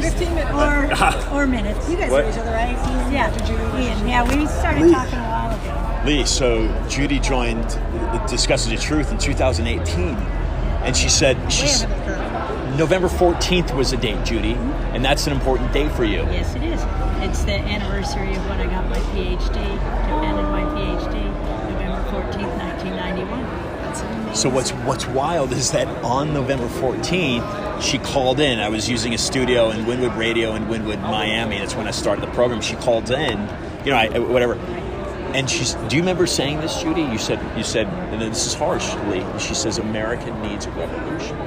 hours. 15 minutes. Or minutes. You guys know each other, right? Ian. Yeah, we started talking a while ago. Leigh, so Judy joined Discussing the Truth in 2018, and she said November 14th was a date, Judy, and that's an important date for you. Yes, it is. It's the anniversary of when I got my PhD, defended my PhD, November 14th, 1991. That's amazing. So what's wild is that on November 14th, she called in. I was using a studio in Wynwood Radio in Wynwood, Miami. That's when I started the program. She called in, whatever. And do you remember saying this, Judy? You said, and this is harsh, Leigh. She says, America needs a revolution.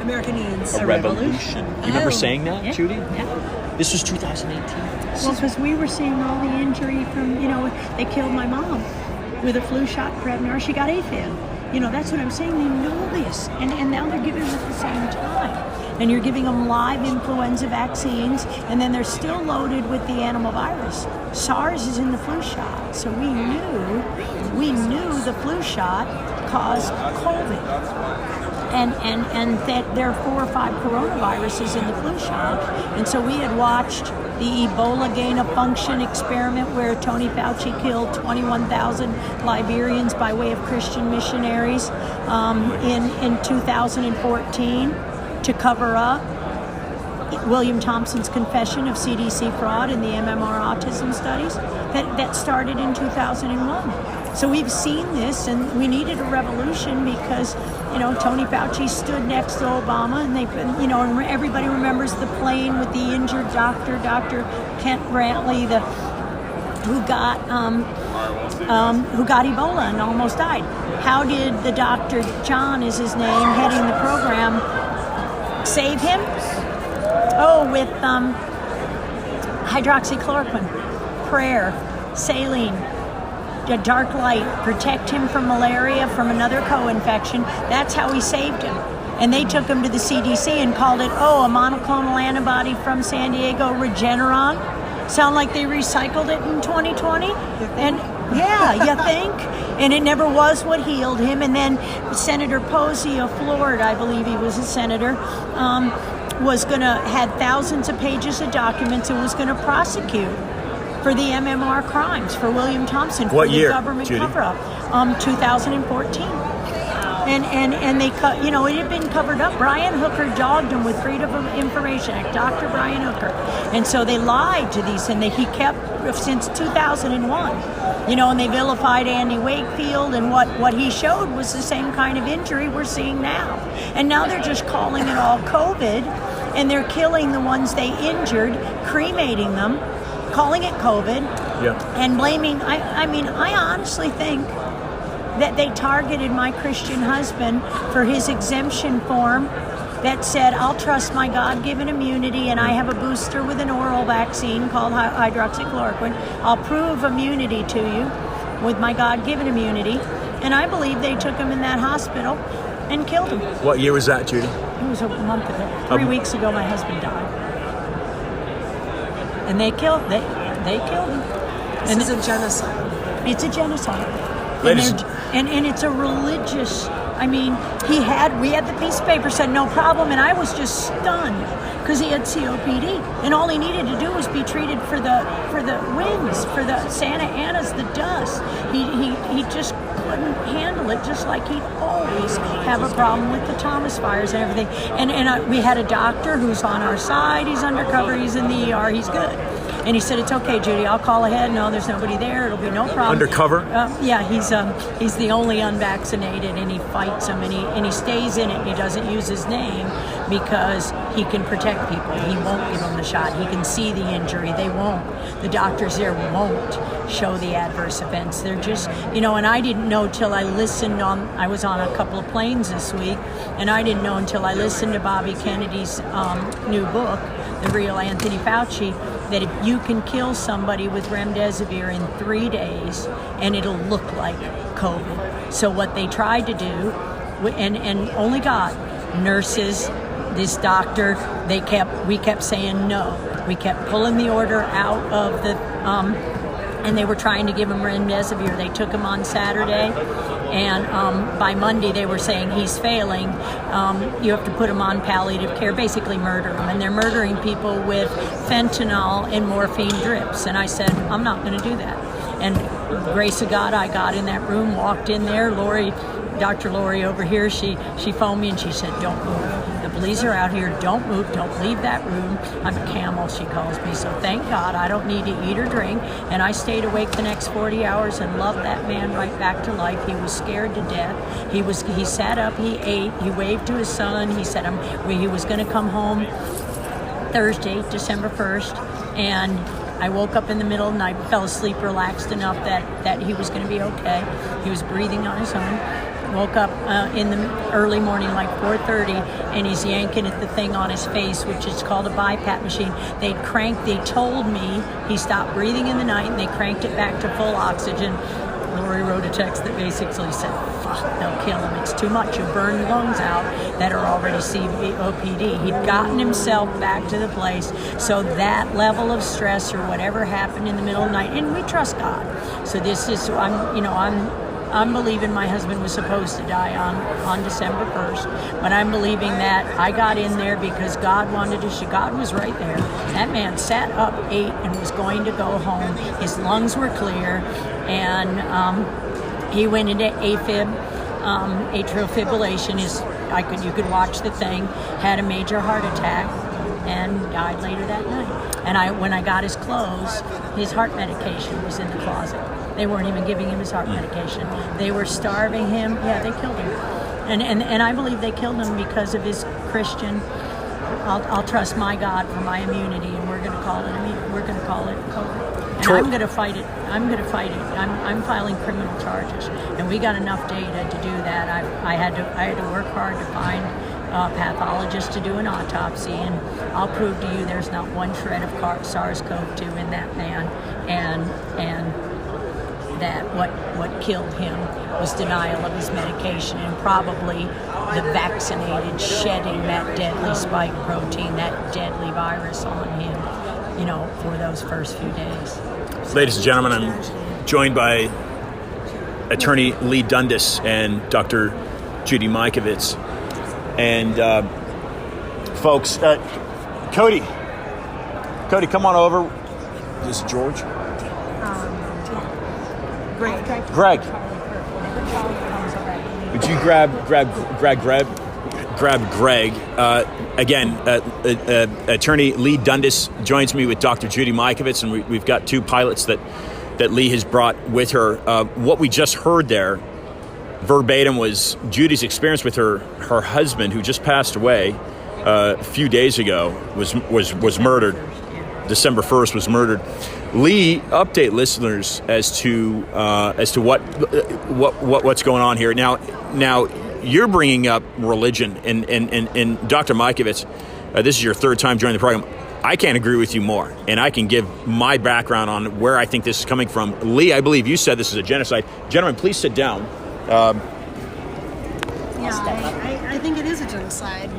America needs a revolution. You remember saying that, Judy? Yeah. This was 2018. Well, because we were seeing all the injury from, they killed my mom with a flu shot for Prevnar. She got AFib. That's what I'm saying. They know this. And now they're giving it at the same time. And you're giving them live influenza vaccines, and then they're still loaded with the animal virus. SARS is in the flu shot. So we knew the flu shot caused COVID. And that there are 4 or 5 coronaviruses in the flu shot. And so we had watched the Ebola gain-of-function experiment where Tony Fauci killed 21,000 Liberians by way of Christian missionaries in 2014 to cover up William Thompson's confession of CDC fraud in the MMR autism studies that started in 2001. So we've seen this, and we needed a revolution because, Tony Fauci stood next to Obama, and and everybody remembers the plane with the injured doctor, Dr. Kent Brantley, who got Ebola and almost died. How did the doctor, John is his name, heading the program, save him? Oh, with hydroxychloroquine, prayer, saline, a dark light, protect him from malaria, from another co-infection. That's how we saved him. And they took him to the CDC and called it, a monoclonal antibody from San Diego, Regeneron. Sound like they recycled it in 2020? And yeah, you think? And it never was what healed him. And then Senator Posey of Florida, I believe he was a senator, had thousands of pages of documents and was going to prosecute for the MMR crimes for William Thompson. What for year, the government Judy? cover-up. 2014. And they cut, it had been covered up. Brian Hooker dogged him with Freedom of Information Act, Dr. Brian Hooker. And so they lied to these, and he kept since 2001. And they vilified Andy Wakefield, and what he showed was the same kind of injury we're seeing now. And now they're just calling it all COVID, and they're killing the ones they injured, cremating them, calling it COVID, and blaming. I honestly think that they targeted my Christian husband for his exemption form that said, I'll trust my God-given immunity, and I have a booster with an oral vaccine called hydroxychloroquine. I'll prove immunity to you with my God-given immunity. And I believe they took him in that hospital and killed him. What year was that, Judy? It was a month ago. 3 weeks ago, my husband died. And they killed him. This is a genocide. It's a genocide. Ladies, and it's a religious. We had the piece of paper said no problem, and I was just stunned because he had COPD, and all he needed to do was be treated for the winds, for the Santa Ana's, the dust. He just couldn't handle it, just like he'd always have a problem with the Thomas fires and everything. And we had a doctor who's on our side. He's undercover. He's in the ER. He's good. And he said, it's okay, Judy, I'll call ahead. No, there's nobody there. It'll be no problem. Undercover? Yeah, he's the only unvaccinated, and he fights them, and he stays in it, and he doesn't use his name because he can protect people. He won't give them the shot. He can see the injury. They won't. The doctors there won't show the adverse events. They're just, and I didn't know till I listened I was on a couple of planes this week, and I didn't know until I listened to Bobby Kennedy's new book, The Real Anthony Fauci, that if you can kill somebody with remdesivir in 3 days and it'll look like COVID. So what they tried to do, and only God, nurses, this doctor, we kept saying no. We kept pulling the order out of the, and they were trying to give him remdesivir. They took him on Saturday, And by Monday, they were saying he's failing. You have to put him on palliative care, basically murder him. And they're murdering people with fentanyl and morphine drips. And I said, I'm not going to do that. And grace of God, I got in that room, walked in there. Dr. Lori over here, she phoned me and she said, don't move. The police are out here. Don't move. Don't leave that room. I'm a camel, she calls me. So thank God I don't need to eat or drink. And I stayed awake the next 40 hours and loved that man right back to life. He was scared to death. He sat up, he ate, he waved to his son. He said he was going to come home Thursday, December 1st. And I woke up in the middle of the night, fell asleep, relaxed enough that he was going to be okay. He was breathing on his own. Woke up in the early morning, like 4:30, and he's yanking at the thing on his face, which is called a BiPAP machine. They told me he stopped breathing in the night, and they cranked it back to full oxygen. Lori wrote a text that basically said, fuck, they'll kill him. It's too much. You burn lungs out that are already COPD. He'd gotten himself back to the place. So that level of stress or whatever happened in the middle of the night, and we trust God. So this is, I'm believing my husband was supposed to die on December 1st, but I'm believing that I got in there because God wanted to. God was right there. That man sat up, ate, and was going to go home. His lungs were clear, and he went into AFib, atrial fibrillation. You could watch the thing. Had a major heart attack, and died later that night. And when I got his clothes, his heart medication was in the closet. They weren't even giving him his heart medication. They were starving him. Yeah, they killed him. And I believe they killed him because of his Christian. I'll trust my God for my immunity, and we're going to call it COVID. And I'm going to fight it. I'm filing criminal charges, and we got enough data to do that. I had to work hard to find a pathologist to do an autopsy, and I'll prove to you there's not one shred of SARS-CoV-2 in that man, and that what killed him was denial of his medication, and probably the vaccinated shedding that deadly spike protein, that deadly virus on him, for those first few days. Ladies and gentlemen, I'm joined by attorney Leigh Dundas and Dr. Judy Mikovitz. And folks, Cody, come on over. This is George. Greg. Would you grab Greg? Again, attorney Leigh Dundas joins me with Dr. Judy Mikovitz, and we've got two pilots that Leigh has brought with her. What we just heard there, verbatim, was Judy's experience with her husband, who just passed away a few days ago, was murdered. December 1st was murdered. Leigh, update listeners as to what's going on here. Now you're bringing up religion, and Dr. Mikovitz, this is your third time joining the program. I can't agree with you more, and I can give my background on where I think this is coming from. Leigh, I believe you said this is a genocide. Gentlemen, please sit down. I think it is a genocide.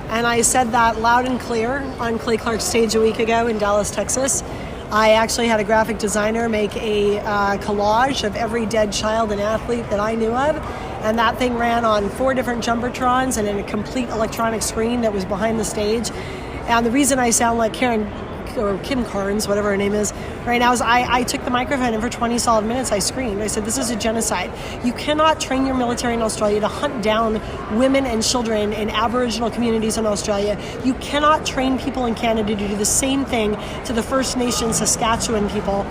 And I said that loud and clear on Clay Clark's stage a week ago in Dallas, Texas. I actually had a graphic designer make a collage of every dead child and athlete that I knew of. And that thing ran on 4 different jumbotrons and in a complete electronic screen that was behind the stage. And the reason I sound like Kim Carnes, whatever her name is, right now is I took the microphone and for 20 solid minutes I screamed. I said, this is a genocide. You cannot train your military in Australia to hunt down women and children in Aboriginal communities in Australia. You cannot train people in Canada to do the same thing to the First Nations Saskatchewan people.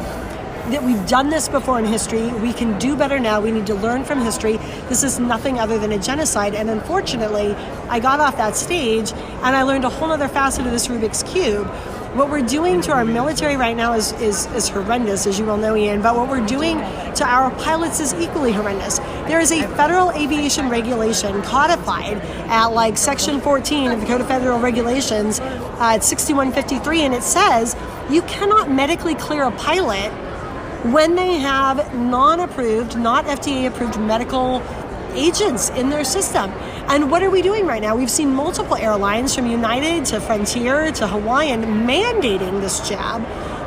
That we've done this before in history. We can do better now. We need to learn from history. This is nothing other than a genocide. And unfortunately, I got off that stage and I learned a whole other facet of this Rubik's Cube. What we're doing to our military right now is horrendous, as you well know, Ian, but what we're doing to our pilots is equally horrendous. There is a federal aviation regulation codified at section 14 of the Code of Federal Regulations at 6153, and it says you cannot medically clear a pilot when they have non-approved, not FDA-approved medical agents in their system. And what are we doing right now? We've seen multiple airlines, from United to Frontier to Hawaiian, mandating this jab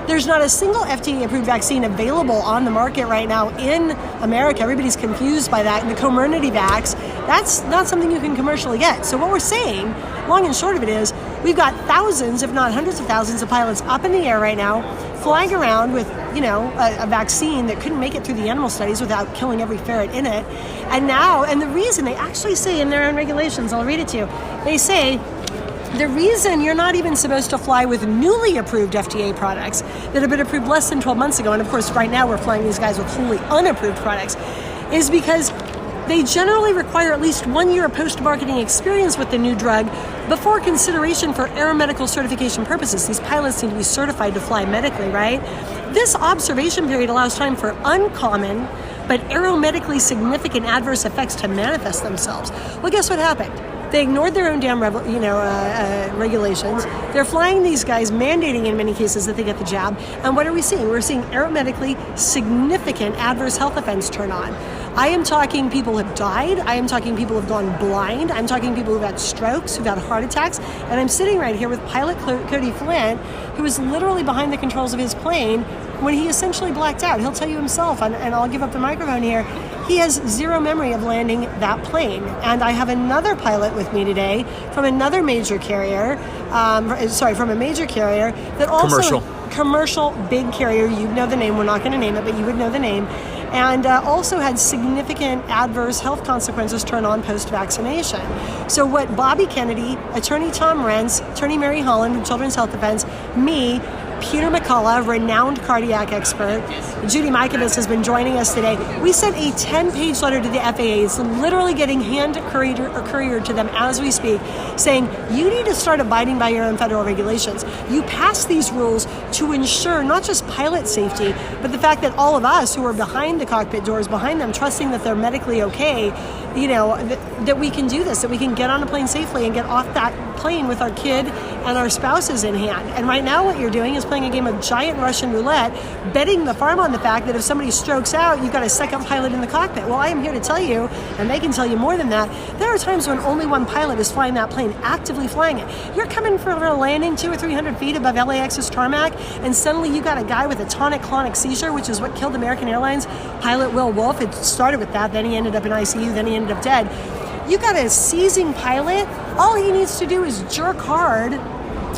There's not a single FDA-approved vaccine available on the market right now in America. Everybody's confused by that. And the Comirnaty vax, that's not something you can commercially get. So what we're saying, long and short of it is, we've got thousands, if not hundreds of thousands of pilots up in the air right now, flying around with, a vaccine that couldn't make it through the animal studies without killing every ferret in it. And the reason they actually say in their own regulations, I'll read it to you, they say, the reason you're not even supposed to fly with newly approved FDA products that have been approved less than 12 months ago, and of course right now we're flying these guys with wholly unapproved products, is because they generally require at least 1 year of post-marketing experience with the new drug before consideration for aeromedical certification purposes. These pilots need to be certified to fly medically, right? This observation period allows time for uncommon but aeromedically significant adverse effects to manifest themselves. Well, guess what happened? They ignored their own damn regulations. They're flying these guys, mandating in many cases that they get the jab. And what are we seeing? We're seeing aeromedically significant adverse health events turn on. I am talking people have died. I am talking people have gone blind. I'm talking people who've had strokes, who've had heart attacks. And I'm sitting right here with pilot Cody Flint, who was literally behind the controls of his plane when he essentially blacked out. He'll tell you himself, and I'll give up the microphone here, he has zero memory of landing that plane. And I have another pilot with me today from another major carrier, from a major carrier that also... Commercial big carrier, you'd know the name, we're not going to name it, but you would know the name, and also had significant adverse health consequences turn on post-vaccination. So what Bobby Kennedy, Attorney Tom Rentz, Attorney Mary Holland from Children's Health Defense, me, Peter McCullough, renowned cardiac expert, Judy Mikovitz has been joining us today. We sent a 10-page letter to the FAA. It's literally getting couriered to them as we speak, saying you need to start abiding by your own federal regulations. You pass these rules to ensure not just pilot safety, but the fact that all of us who are behind the cockpit doors, behind them, trusting that they're medically okay, that we can do this, that we can get on a plane safely and get off that plane with our kid and our spouses in hand. And right now what you're doing is playing a game of giant Russian roulette, betting the farm on the fact that if somebody strokes out, you've got a second pilot in the cockpit. Well, I am here to tell you, and they can tell you more than that, there are times when only one pilot is flying that plane, actively flying it. You're coming for a landing 200 or 300 feet above LAX's tarmac, and suddenly you got a guy with a tonic-clonic seizure, which is what killed American Airlines pilot Will Wolf. It started with that, then he ended up in ICU, then he ended up dead. You got a seizing pilot, all he needs to do is jerk hard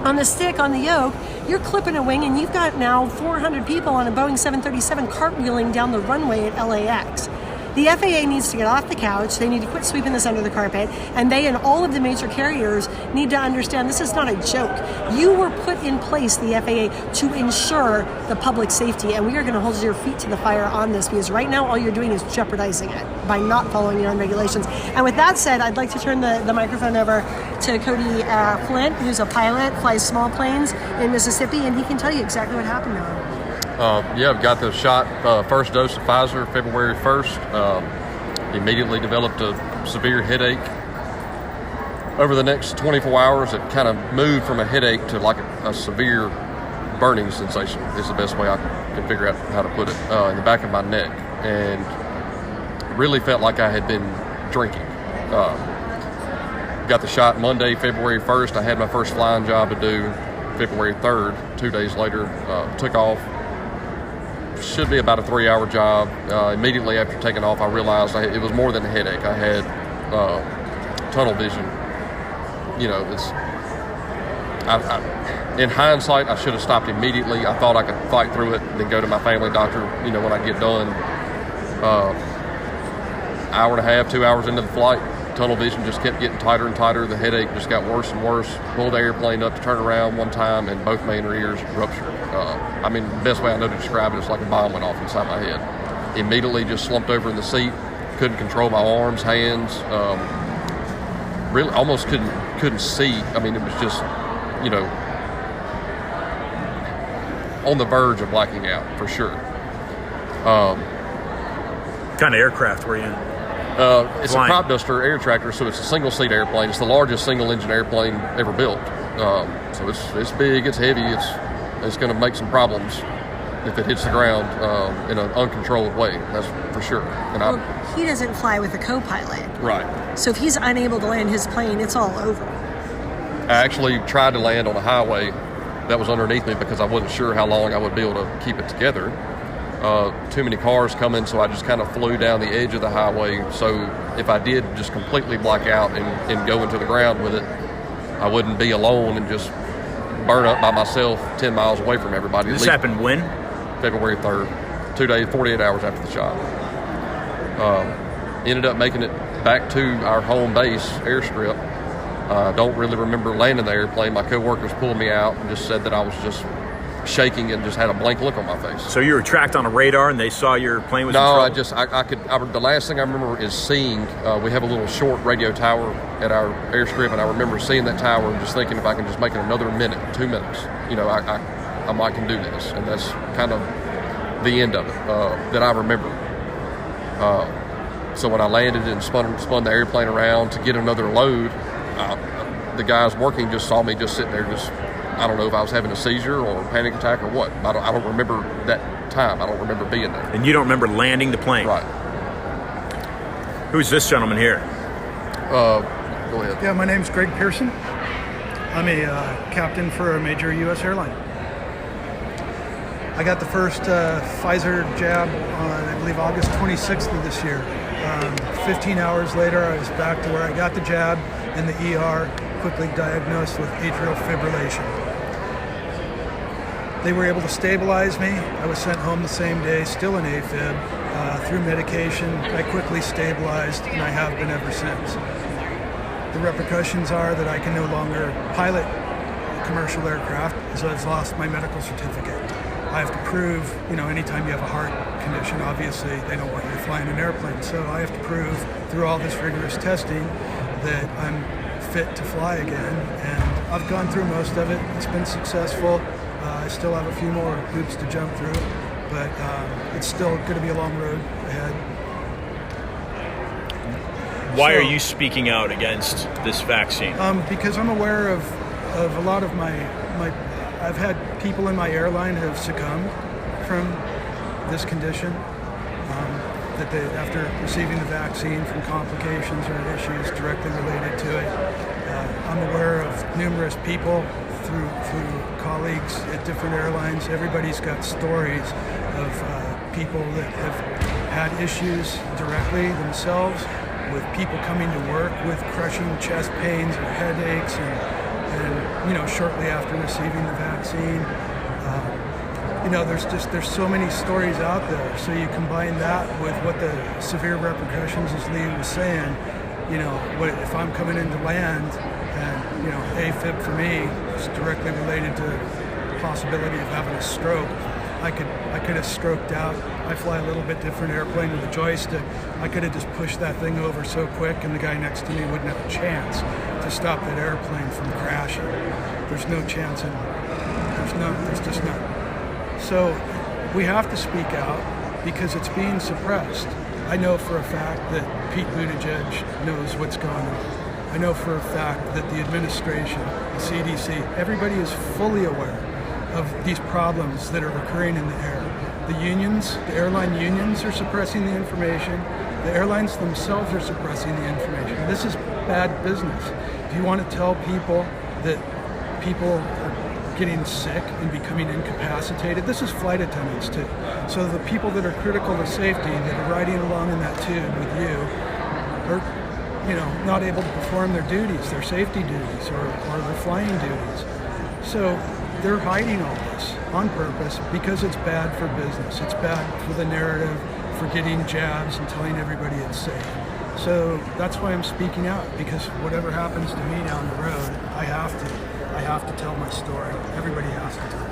on the stick, on the yoke, you're clipping a wing, and you've got now 400 people on a Boeing 737 cartwheeling down the runway at LAX. The FAA needs to get off the couch. They need to quit sweeping this under the carpet. And they and all of the major carriers need to understand this is not a joke. You were put in place, the FAA, to ensure the public safety. And we are going to hold your feet to the fire on this, because right now all you're doing is jeopardizing it by not following your own regulations. And with that said, I'd like to turn the microphone over to Cody Flint, who's a pilot, flies small planes in Mississippi, and he can tell you exactly what happened to him. I've got the shot, first dose of Pfizer, February 1st. Immediately developed a severe headache. Over the next 24 hours, it kind of moved from a headache to like a severe burning sensation is the best way I can figure out how to put it, in the back of my neck. And really felt like I had been drinking. Got the shot Monday, February 1st. I had my first flying job to do February 3rd. 2 days later, took off. Should be about a 3-hour job. Immediately after taking off, I realized it was more than a headache. I had tunnel vision. In hindsight, I should have stopped immediately. I thought I could fight through it, then go to my family doctor, when I get done. Hour and a half, 2 hours into the flight, tunnel vision just kept getting tighter and tighter. The headache just got worse and worse. Pulled the airplane up to turn around one time, and both main ears ruptured. The best way I know to describe it is like a bomb went off inside my head. Immediately just slumped over in the seat, couldn't control my arms, hands, really almost couldn't see. It was just, on the verge of blacking out for sure. What kind of aircraft were you in? It's a crop duster air tractor, so it's a single-seat airplane. It's the largest single-engine airplane ever built. So it's big, it's heavy, it's going to make some problems if it hits the ground in an uncontrolled way. That's for sure. And he doesn't fly with a co-pilot. Right. So if he's unable to land his plane, it's all over. I actually tried to land on a highway, that was underneath me because I wasn't sure how long I would be able to keep it together. Too many cars coming, so I just kind of flew down the edge of the highway. So if I did just completely black out and go into the ground with it, I wouldn't be alone and just burn up by myself 10 miles away from everybody. This happened when? February 3rd, 2 days, 48 hours after the shot. Ended up making it back to our home base airstrip. Don't really remember landing the airplane. My co-workers pulled me out and just said that I was just shaking and just had a blank look on my face. So you were tracked on a radar and they saw your plane was in trouble? The last thing I remember is seeing, we have a little short radio tower at our airstrip, and I remember seeing that tower and just thinking if I can just make it another minute, 2 minutes, I can do this. And that's kind of the end of it that I remember. So when I landed and spun the airplane around to get another load, the guys working just saw me just sitting there I don't know if I was having a seizure or a panic attack or what. I don't remember that time. I don't remember being there. And you don't remember landing the plane? Right. Who's this gentleman here? Go ahead. Yeah, my name's Greg Pederson. I'm a captain for a major U.S. airline. I got the first Pfizer jab on, I believe, August 26th of this year. 15 hours later, I was back to where I got the jab in the ER, quickly diagnosed with atrial fibrillation. They were able to stabilize me. I was sent home the same day, still in AFib, through medication. I quickly stabilized, and I have been ever since. The repercussions are that I can no longer pilot a commercial aircraft, as I've lost my medical certificate. I have to prove, anytime you have a heart condition, obviously they don't want you to fly in an airplane. So I have to prove through all this rigorous testing that I'm fit to fly again. And I've gone through most of it. It's been successful. I still have a few more hoops to jump through, but it's still going to be a long road ahead. Why are you speaking out against this vaccine? Because I'm aware of a lot of my I've had people in my airline who have succumbed from this condition, that they, after receiving the vaccine, from complications or issues directly related to it. I'm aware of numerous people through colleagues at different airlines. Everybody's got stories of people that have had issues directly themselves, with people coming to work with crushing chest pains or headaches, and shortly after receiving the vaccine. There's so many stories out there. So you combine that with what the severe repercussions, as Leigh was saying, what if I'm coming into land and, AFib for me is directly related to the possibility of having a stroke. I could have stroked out. I fly a little bit different airplane with a joystick. I could have just pushed that thing over so quick, and the guy next to me wouldn't have a chance to stop that airplane from crashing. There's no chance there's just none. So we have to speak out because it's being suppressed. I know for a fact that Pete Buttigieg knows what's going on. I know for a fact that the administration, the CDC, everybody is fully aware of these problems that are occurring in the air. The unions, the airline unions are suppressing the information. The airlines themselves are suppressing the information. This is bad business. If you want to tell people that people are getting sick and becoming incapacitated, this is flight attendants too. So the people that are critical to safety, that are riding along in that tube with you, are not able to perform their duties, their safety duties, or their flying duties. So they're hiding all this on purpose because it's bad for business. It's bad for the narrative, for getting jabs and telling everybody it's safe. So that's why I'm speaking out, because whatever happens to me down the road, I have to tell my story. Everybody has to tell it.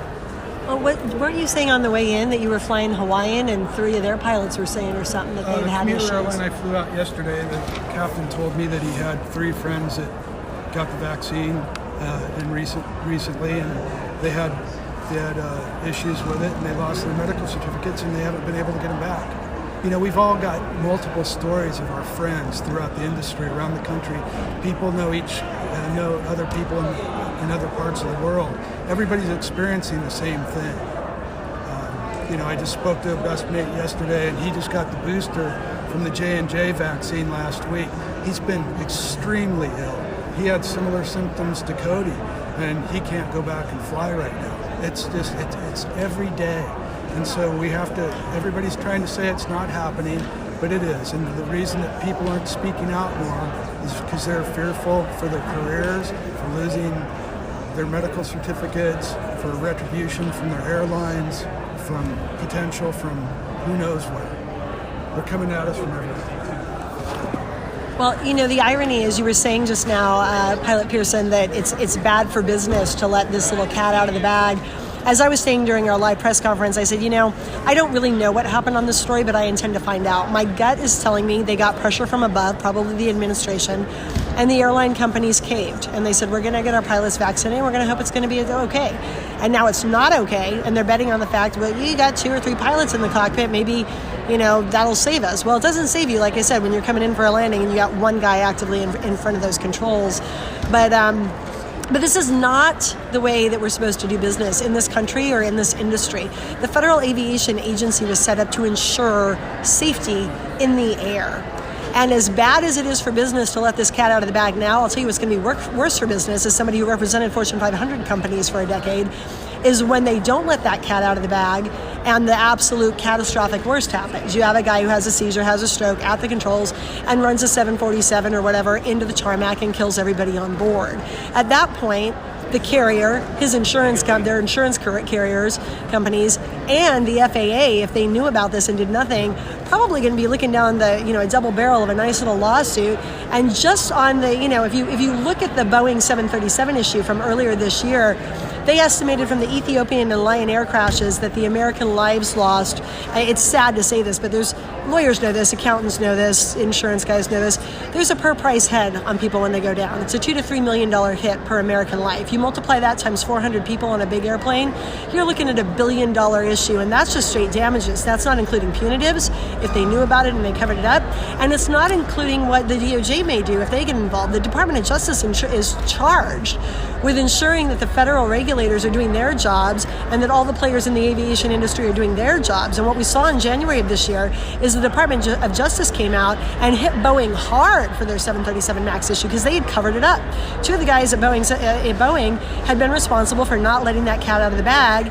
Well, weren't you saying on the way in that you were flying Hawaiian and 3 of their pilots were saying or something that they'd had issues? The airline I flew out yesterday, the captain told me that he had 3 friends that got the vaccine recently, and they had issues with it, and they lost their medical certificates, and they haven't been able to get them back. We've all got multiple stories of our friends throughout the industry, around the country. People know other people in other parts of the world. Everybody's experiencing the same thing. I just spoke to a best mate yesterday, and he just got the booster from the J&J vaccine last week. He's been extremely ill. He had similar symptoms to Cody, and he can't go back and fly right now. It's just, it's every day. And so we have to, everybody's trying to say it's not happening, but it is. And the reason that people aren't speaking out more is because they're fearful for their careers, for losing their medical certificates, for retribution from their airlines, from potential from who knows where. They're coming at us from everywhere. Well, you know, the irony is, you were saying just now, Pilot Pederson, that it's bad for business to let this little cat out of the bag. As I was saying during our live press conference, I said, you know, I don't really know what happened on this story, but I intend to find out. My gut is telling me they got pressure from above, probably the administration, and the airline companies caved. And they said, we're going to get our pilots vaccinated, we're going to hope it's going to be okay. And now it's not okay, and they're betting on the fact, well, you got 2 or 3 pilots in the cockpit, maybe, you know, that'll save us. Well, it doesn't save you, like I said, when you're coming in for a landing and you got one guy actively in front of those controls. But this is not the way that we're supposed to do business in this country or in this industry. The Federal Aviation Agency was set up to ensure safety in the air. And as bad as it is for business to let this cat out of the bag now, I'll tell you what's going to be worse for business, as somebody who represented Fortune 500 companies for a decade, is when they don't let that cat out of the bag and the absolute catastrophic worst happens. You have a guy who has a seizure, has a stroke at the controls, and runs a 747 or whatever into the tarmac and kills everybody on board. At that point, the carrier, his insurance, their insurance carriers, companies, and the FAA, if they knew about this and did nothing, probably going to be looking down the, you know, a double barrel of a nice little lawsuit. And just on the, you know, if you look at the Boeing 737 issue from earlier this year, they estimated from the Ethiopian and Lion Air crashes that the American lives lost, it's sad to say this, but there's lawyers know this, accountants know this, insurance guys know this, there's a per price head on people when they go down. It's a $2 to $3 million hit per American life. You multiply that times 400 people on a big airplane, you're looking at $1 billion issue, and that's just straight damages. That's not including punitives if they knew about it and they covered it up, and it's not including what the DOJ may do if they get involved. The Department of Justice is charged with ensuring that the federal regulators are doing their jobs and that all the players in the aviation industry are doing their jobs. And what we saw in January of this year is the Department of Justice came out and hit Boeing hard for their 737 MAX issue because they had covered it up. 2 of the guys at Boeing had been responsible for not letting that cat out of the bag,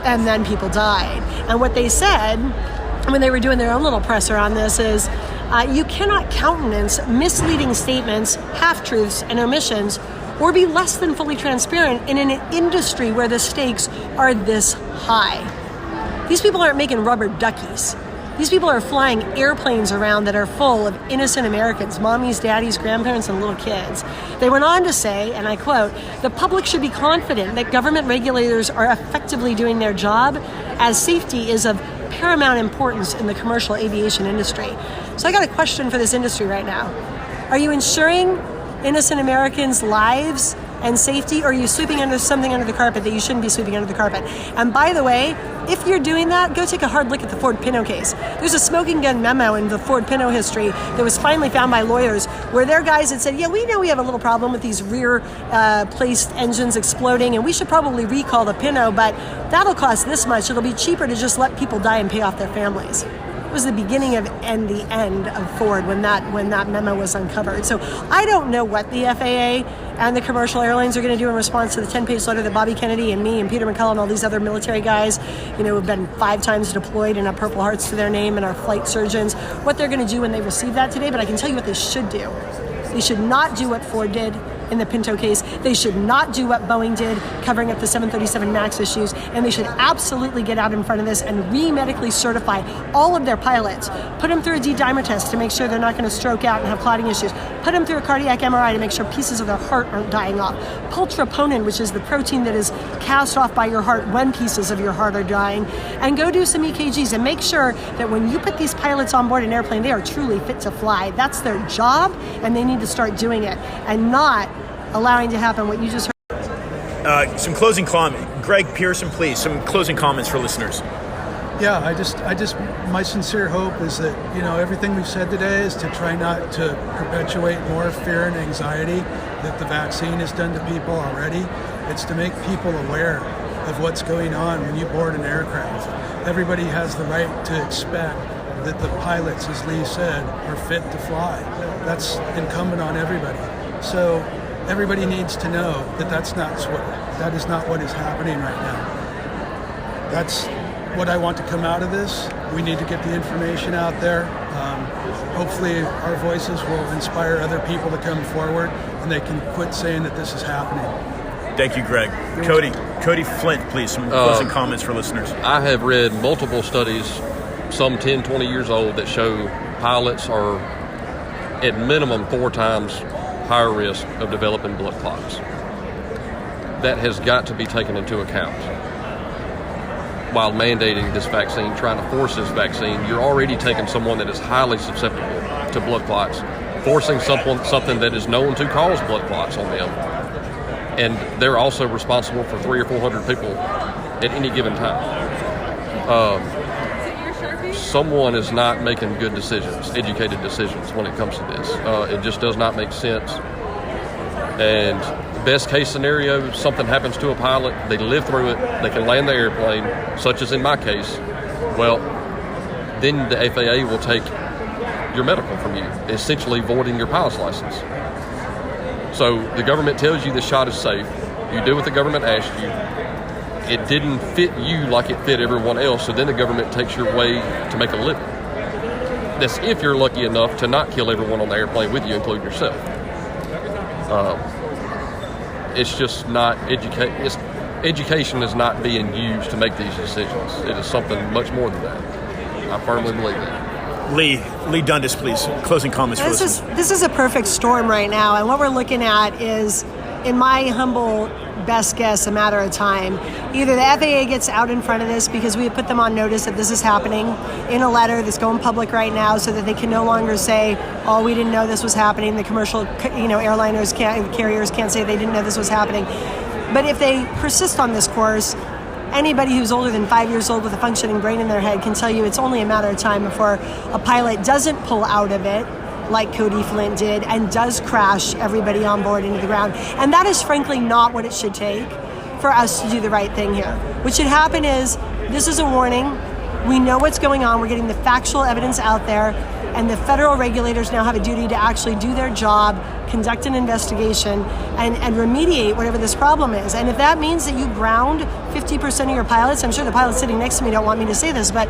and then people died. And what they said when they were doing their own little presser on this is, you cannot countenance misleading statements, half-truths, and omissions, or be less than fully transparent in an industry where the stakes are this high. These people aren't making rubber duckies. These people are flying airplanes around that are full of innocent Americans, mommies, daddies, grandparents, and little kids. They went on to say, and I quote, "The public should be confident that government regulators are effectively doing their job, as safety is of paramount importance in the commercial aviation industry." So I got a question for this industry right now. Are you ensuring innocent Americans' lives and safety, or are you sweeping something under the carpet that you shouldn't be sweeping under the carpet? And by the way, if you're doing that, go take a hard look at the Ford Pinto case. There's a smoking gun memo in the Ford Pinto history that was finally found by lawyers where their guys had said, yeah, we know we have a little problem with these rear placed engines exploding, and we should probably recall the Pinto, but that'll cost this much. It'll be cheaper to just let people die and pay off their families. It was the beginning of and the end of Ford when that memo was uncovered. So I don't know what the FAA and the commercial airlines are going to do in response to the 10-page letter that Bobby Kennedy and me and Peter McCullough and all these other military guys, you know, who've been 5 times deployed and have Purple Hearts to their name, and our flight surgeons, what they're going to do when they receive that today. But I can tell you what they should do. They should not do what Ford did in the Pinto case. They should not do what Boeing did covering up the 737 MAX issues, and they should absolutely get out in front of this and re-medically certify all of their pilots. Put them through a D-dimer test to make sure they're not going to stroke out and have clotting issues. Put them through a cardiac MRI to make sure pieces of their heart aren't dying off. Pull troponin, which is the protein that is cast off by your heart when pieces of your heart are dying, and go do some EKGs and make sure that when you put these pilots on board an airplane, they are truly fit to fly. That's their job, and they need to start doing it and not allowing to happen what you just heard. Some closing comment. Greg Pederson, please, some closing comments for listeners. Yeah, I just, my sincere hope is that, you know, everything we've said today is to try not to perpetuate more fear and anxiety that the vaccine has done to people already. It's to make people aware of what's going on when you board an aircraft. Everybody has the right to expect that the pilots, as Leigh said, are fit to fly. That's incumbent on everybody. So everybody needs to know that that is not what is happening right now. That's what I want to come out of this. We need to get the information out there. Hopefully our voices will inspire other people to come forward and they can quit saying that this is happening. Thank you, Greg. Cody Flint, please, some closing comments for listeners. I have read multiple studies, some 10, 20 years old, that show pilots are at minimum 4 times higher risk of developing blood clots. That has got to be taken into account. While mandating this vaccine, trying to force this vaccine, you're already taking someone that is highly susceptible to blood clots, forcing something that is known to cause blood clots on them. And they're also responsible for 300 or 400 people at any given time. Someone is not making good decisions, educated decisions when it comes to this. It just does not make sense. And best case scenario, something happens to a pilot, they live through it, they can land the airplane, such as in my case. Well, then the FAA will take your medical from you, essentially voiding your pilot's license. So the government tells you the shot is safe. You do what the government asked you. It didn't fit you like it fit everyone else, so then the government takes your way to make a living. That's if you're lucky enough to not kill everyone on the airplane with you, including yourself. It's just not education is not being used to make these decisions. It is something much more than that. I firmly believe that. Leigh Dundas, please. Closing comments for listeners. This is a perfect storm right now, and what we're looking at is, in my humble best guess, a matter of time. Either the FAA gets out in front of this because we have put them on notice that this is happening in a letter that's going public right now, so that they can no longer say, "Oh, we didn't know this was happening." The commercial, carriers can't say they didn't know this was happening. But if they persist on this course, anybody who's older than 5 years old with a functioning brain in their head can tell you it's only a matter of time before a pilot doesn't pull out of it, like Cody Flint did, and does crash everybody on board into the ground. And that is frankly not what it should take for us to do the right thing here. What should happen is, this is a warning. We know what's going on. We're getting the factual evidence out there, and the federal regulators now have a duty to actually do their job, conduct an investigation, and remediate whatever this problem is. And if that means that you ground 50% of your pilots, I'm sure the pilots sitting next to me don't want me to say this, but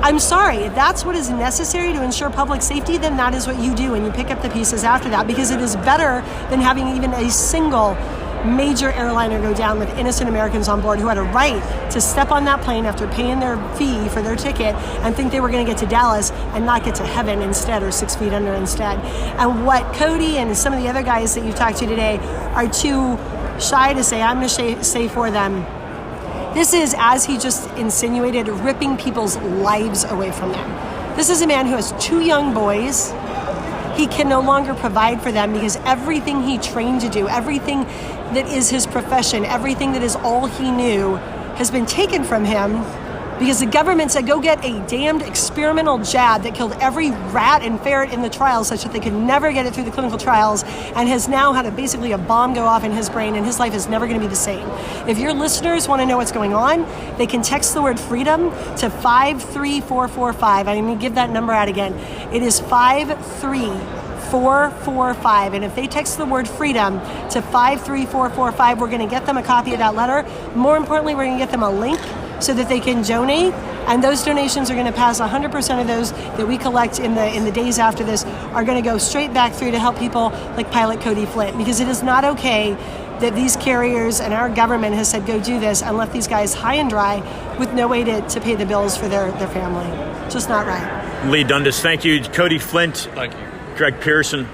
I'm sorry, if that's what is necessary to ensure public safety, then that is what you do, and you pick up the pieces after that, because it is better than having even a single major airliner go down with innocent Americans on board who had a right to step on that plane after paying their fee for their ticket and think they were going to get to Dallas and not get to heaven instead, or 6 feet under instead. And what Cody and some of the other guys that you've talked to today are too shy to say, I'm going to say for them, this is, as he just insinuated, ripping people's lives away from them. This is a man who has 2 young boys. He can no longer provide for them because everything he trained to do, everything that is his profession, everything that is all he knew has been taken from him because the government said, go get a damned experimental jab that killed every rat and ferret in the trials such that they could never get it through the clinical trials, and has now had basically a bomb go off in his brain, and his life is never going to be the same. If your listeners want to know what's going on, they can text the word freedom to 53445. I'm going to give that number out again. It is 53445, and if they text the word freedom to 53445, we're going to get them a copy of that letter. More importantly, we're going to get them a link so that they can donate, and those donations are going to pass 100% of those that we collect in the days after this are going to go straight back through to help people like Pilot Cody Flint, because it is not okay that these carriers and our government has said go do this and left these guys high and dry with no way to pay the bills for their family. Just not right. Leigh Dundas, thank you. Cody Flint. Thank you. Greg Pederson,